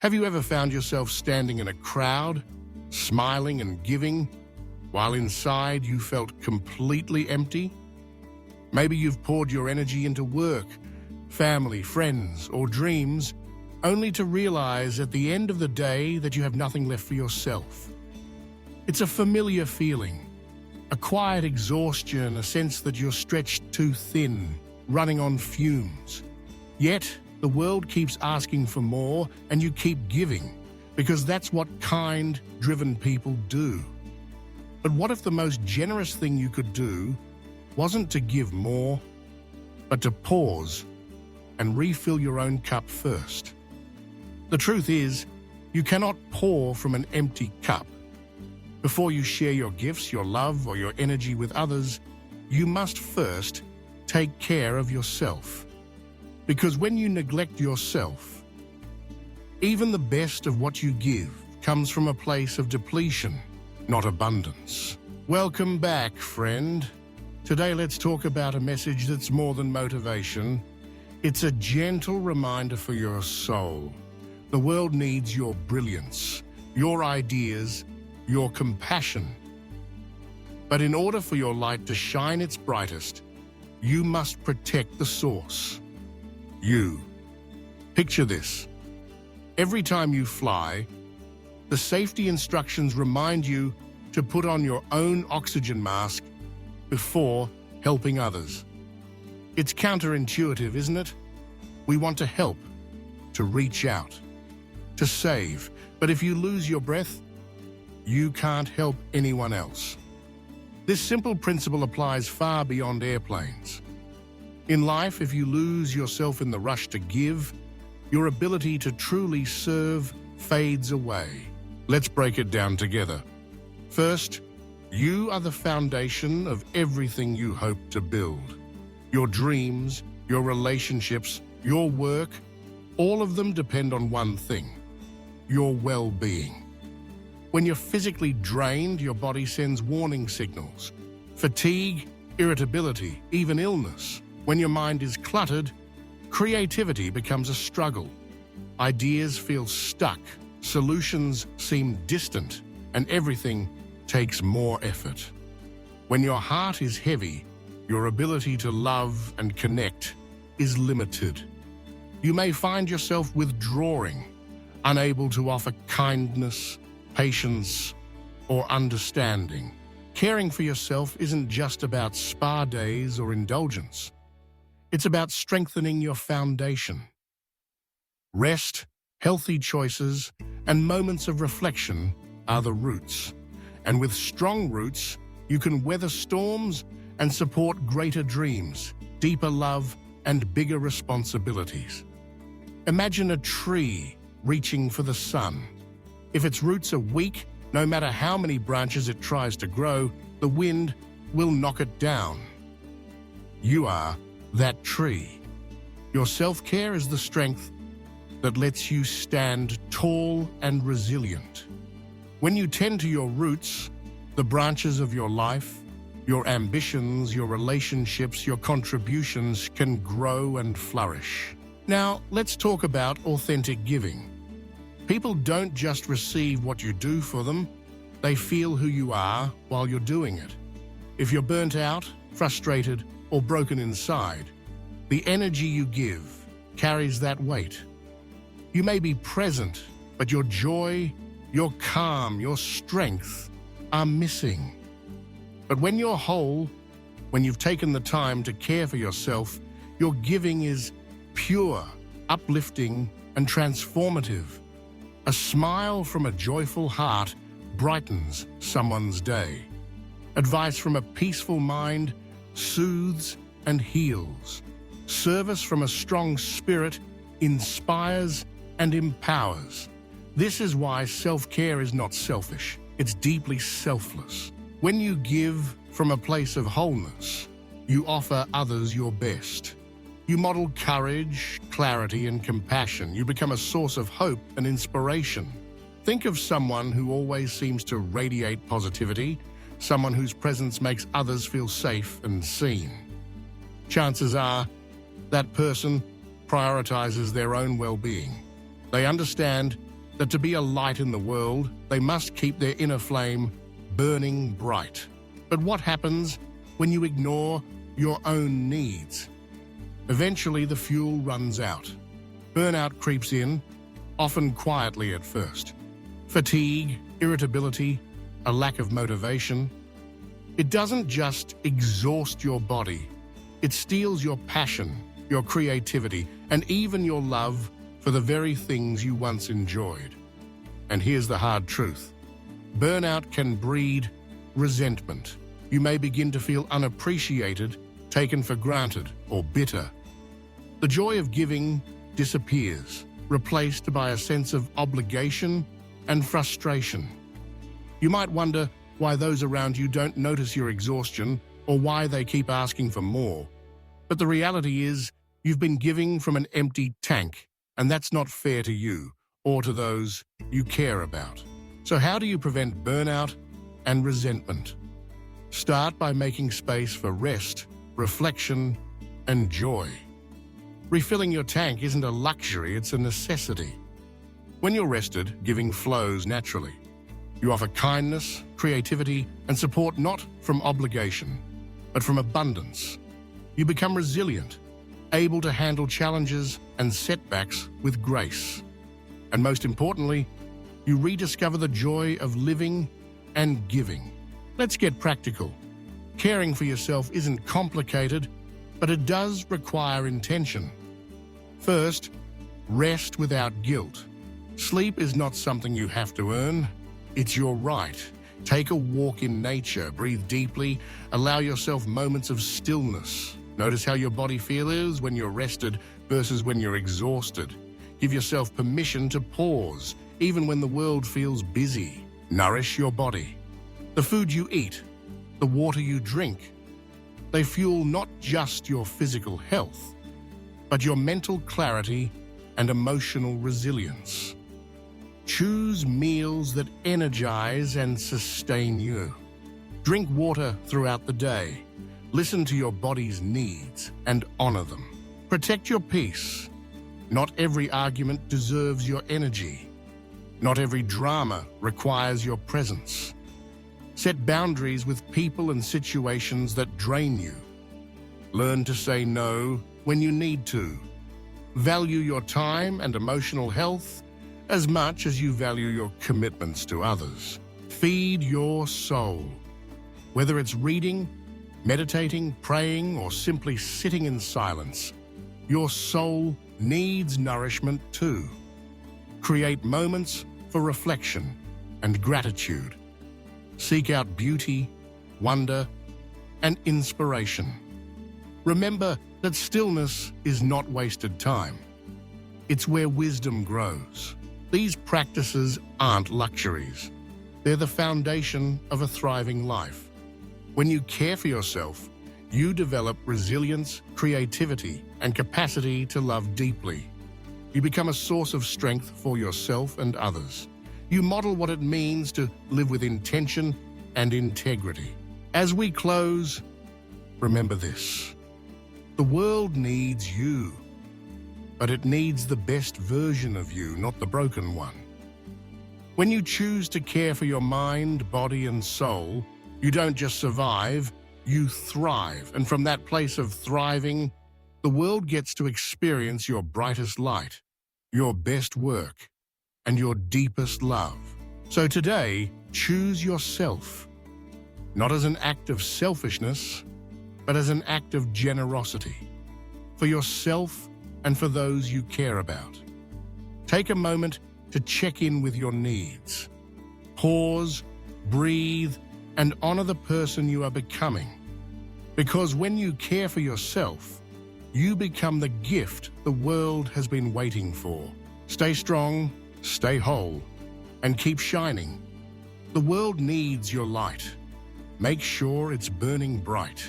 Have you ever found yourself standing in a crowd, smiling and giving, while inside you felt completely empty? Maybe you've poured your energy into work, family, friends, or dreams, only to realize at the end of the day that you have nothing left for yourself. It's a familiar feeling, a quiet exhaustion, a sense that you're stretched too thin, running on fumes. Yet, the world keeps asking for more, and you keep giving, because that's what kind, driven people do. But what if the most generous thing you could do wasn't to give more, but to pause and refill your own cup first? The truth is, you cannot pour from an empty cup. Before you share your gifts, your love, or your energy with others, you must first take care of yourself. Because when you neglect yourself, even the best of what you give comes from a place of depletion, not abundance. Welcome back, friend. Today let's talk about a message that's more than motivation. It's a gentle reminder for your soul. The world needs your brilliance, your ideas, your compassion. But in order for your light to shine its brightest, you must protect the source. You. Picture this. Every time you fly, the safety instructions remind you to put on your own oxygen mask before helping others. It's counterintuitive, isn't it? We want to help, to reach out, to save. But if you lose your breath, you can't help anyone else. This simple principle applies far beyond airplanes. In life, if you lose yourself in the rush to give, your ability to truly serve fades away. Let's break it down together. First, you are the foundation of everything you hope to build. Your dreams, your relationships, your work, all of them depend on one thing: your well-being. When you're physically drained, your body sends warning signals. Fatigue, irritability, even illness. When your mind is cluttered, creativity becomes a struggle. Ideas feel stuck, solutions seem distant, and everything takes more effort. When your heart is heavy, your ability to love and connect is limited. You may find yourself withdrawing, unable to offer kindness, patience, or understanding. Caring for yourself isn't just about spa days or indulgence. It's about strengthening your foundation. Rest, healthy choices, and moments of reflection are the roots. And with strong roots, you can weather storms and support greater dreams, deeper love, and bigger responsibilities. Imagine a tree reaching for the sun. If its roots are weak, no matter how many branches it tries to grow, the wind will knock it down. You are that tree. Your self-care is the strength that lets you stand tall and resilient. When you tend to your roots, the branches of your life, your ambitions, your relationships, your contributions can grow and flourish. Now, let's talk about authentic giving. People don't just receive what you do for them, they feel who you are while you're doing it. If you're burnt out, frustrated, or broken inside, the energy you give carries that weight. You may be present, but your joy, your calm, your strength are missing. But when you're whole, when you've taken the time to care for yourself, your giving is pure, uplifting, and transformative. A smile from a joyful heart brightens someone's day. Advice from a peaceful mind soothes and heals. Service from a strong spirit inspires and empowers. This is why self-care is not selfish, it's deeply selfless. When you give from a place of wholeness, you offer others your best. You model courage, clarity, and compassion. You become a source of hope and inspiration. Think of someone who always seems to radiate positivity, someone whose presence makes others feel safe and seen. Chances are that person prioritizes their own well-being. They understand that to be a light in the world, they must keep their inner flame burning bright. But what happens when you ignore your own needs? Eventually, the fuel runs out. Burnout creeps in, often quietly at first. Fatigue, irritability, a lack of motivation. It doesn't just exhaust your body. It steals your passion, your creativity, and even your love for the very things you once enjoyed. And here's the hard truth. Burnout can breed resentment. You may begin to feel unappreciated, taken for granted, or bitter. The joy of giving disappears, replaced by a sense of obligation and frustration. You might wonder why those around you don't notice your exhaustion or why they keep asking for more. But the reality is, you've been giving from an empty tank, and that's not fair to you or to those you care about. So how do you prevent burnout and resentment? Start by making space for rest, reflection, and joy. Refilling your tank isn't a luxury, it's a necessity. When you're rested, giving flows naturally. You offer kindness, creativity, and support not from obligation, but from abundance. You become resilient, able to handle challenges and setbacks with grace. And most importantly, you rediscover the joy of living and giving. Let's get practical. Caring for yourself isn't complicated, but it does require intention. First, rest without guilt. Sleep is not something you have to earn. It's your right. Take a walk in nature, breathe deeply, allow yourself moments of stillness. Notice how your body feels when you're rested versus when you're exhausted. Give yourself permission to pause, even when the world feels busy. Nourish your body. The food you eat, the water you drink, they fuel not just your physical health, but your mental clarity and emotional resilience. Choose meals that energize and sustain you. Drink water throughout the day. Listen to your body's needs and honor them. Protect your peace. Not every argument deserves your energy. Not every drama requires your presence. Set boundaries with people and situations that drain you. Learn to say no when you need to. Value your time and emotional health as much as you value your commitments to others. Feed your soul. Whether it's reading, meditating, praying, or simply sitting in silence, your soul needs nourishment too. Create moments for reflection and gratitude. Seek out beauty, wonder, and inspiration. Remember that stillness is not wasted time. It's where wisdom grows. These practices aren't luxuries. They're the foundation of a thriving life. When you care for yourself, you develop resilience, creativity, and capacity to love deeply. You become a source of strength for yourself and others. You model what it means to live with intention and integrity. As we close, remember this. The world needs you, but it needs the best version of you, not the broken one. When you choose to care for your mind, body, and soul, you don't just survive, you thrive. And from that place of thriving, the world gets to experience your brightest light, your best work, and your deepest love. So today, choose yourself, not as an act of selfishness, but as an act of generosity, for yourself and for those you care about. Take a moment to check in with your needs. Pause, breathe, and honor the person you are becoming. Because when you care for yourself, you become the gift the world has been waiting for. Stay strong, stay whole, and keep shining. The world needs your light. Make sure it's burning bright.